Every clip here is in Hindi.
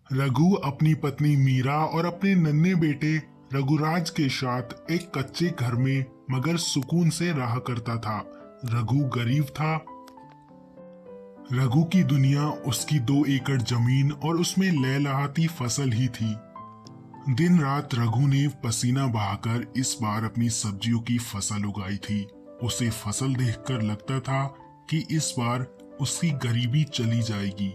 रघु अपनी पत्नी मीरा और अपने नन्हे बेटे रघुराज के साथ एक कच्चे घर में मगर सुकून से रहा करता था। रघु गरीब था। रघु की दुनिया उसकी 2 एकड़ जमीन और उसमें लहलहाती फसल ही थी। दिन रात रघु ने पसीना बहाकर इस बार अपनी सब्जियों की फसल उगाई थी। उसे फसल देखकर लगता था कि इस बार उसकी गरीबी चली जाएगी।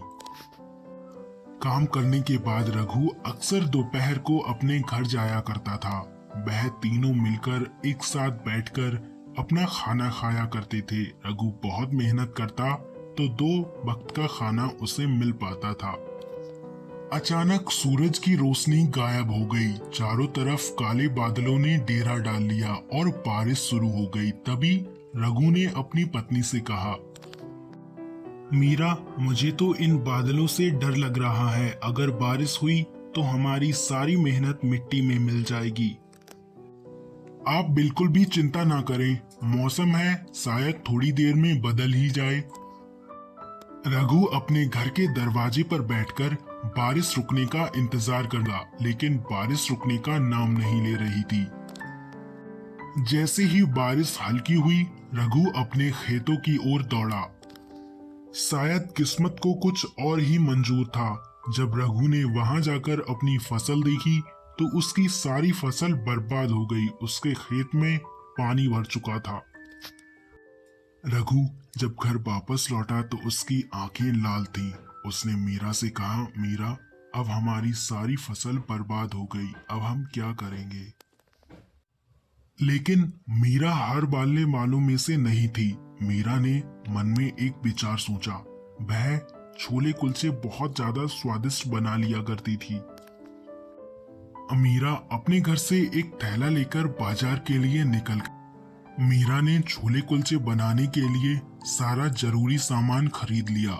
काम करने के बाद रघु अक्सर दोपहर को अपने घर जाया करता था। वह तीनों मिलकर एक साथ बैठकर अपना खाना खाया करते थे। रघु बहुत मेहनत करता तो 2 वक्त का खाना उसे मिल पाता था। अचानक सूरज की रोशनी गायब हो गई। चारों तरफ काले बादलों ने डेरा डाल लिया और बारिश शुरू हो गई। तभी रघु ने अपनी पत्नी से कहा, मीरा, मुझे तो इन बादलों से डर लग रहा है। अगर बारिश हुई तो हमारी सारी मेहनत मिट्टी में मिल जाएगी। आप बिल्कुल भी चिंता ना करें, मौसम है, शायद थोड़ी देर में बदल ही जाए। रघु अपने घर के दरवाजे पर बैठकर बारिश रुकने का इंतजार करता, लेकिन बारिश रुकने का नाम नहीं ले रही थी। जैसे ही बारिश हल्की हुई, रघु अपने खेतों की ओर दौड़ा। शायद किस्मत को कुछ और ही मंजूर था। जब रघु ने वहां जाकर अपनी फसल देखी तो उसकी सारी फसल बर्बाद हो गई। उसके खेत में पानी भर चुका था। रघु जब घर वापस लौटा तो उसकी आंखें लाल थीं। उसने मीरा से कहा, मीरा, अब हमारी सारी फसल बर्बाद हो गई, अब हम क्या करेंगे? लेकिन मीरा हार मानने वालों में से नहीं थी। मीरा ने मन में एक विचार सोचा। वह छोले कुलचे बहुत ज्यादा स्वादिष्ट बना लिया करती थी। मीरा अपने घर से एक थैला लेकर बाजार के लिए निकल गई। मीरा ने छोले कुलचे बनाने के लिए सारा जरूरी सामान खरीद लिया।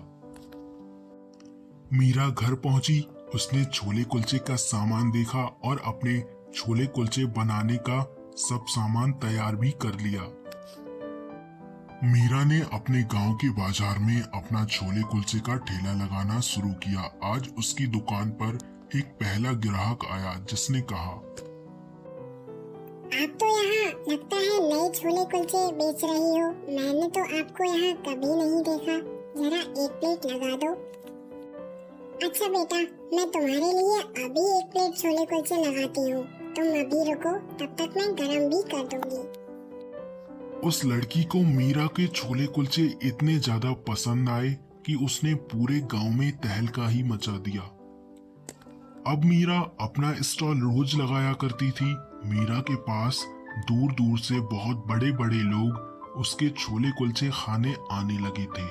मीरा घर पहुंची। उसने छोले कुलचे का सामान देखा और अपने छोले कुलचे बनाने का सब सामान तैयार भी कर लिया। मीरा ने अपने गांव के बाजार में अपना छोले कुलचे का ठेला लगाना शुरू किया। आज उसकी दुकान पर एक पहला ग्राहक आया जिसने कहा, आप तो यहाँ लगता है नए छोले कुलचे बेच रही हो। मैंने तो आपको यहाँ कभी नहीं देखा। जरा एक प्लेट लगा दो। अच्छा बेटा, मैं तुम्हारे लिए अभी एक प्लेट छोले कुलचे लगाती हूँ। तुम अभी रुको, तब तक मैं गरम भी कर दूंगी। उस लड़की को मीरा के छोले कुलचे इतने ज्यादा पसंद आए कि उसने पूरे गांव में तहलका ही मचा दिया। अब मीरा अपना स्टॉल रोज लगाया करती थी। मीरा के पास दूर दूर से बहुत बड़े बड़े लोग उसके छोले कुलचे खाने आने लगे थे।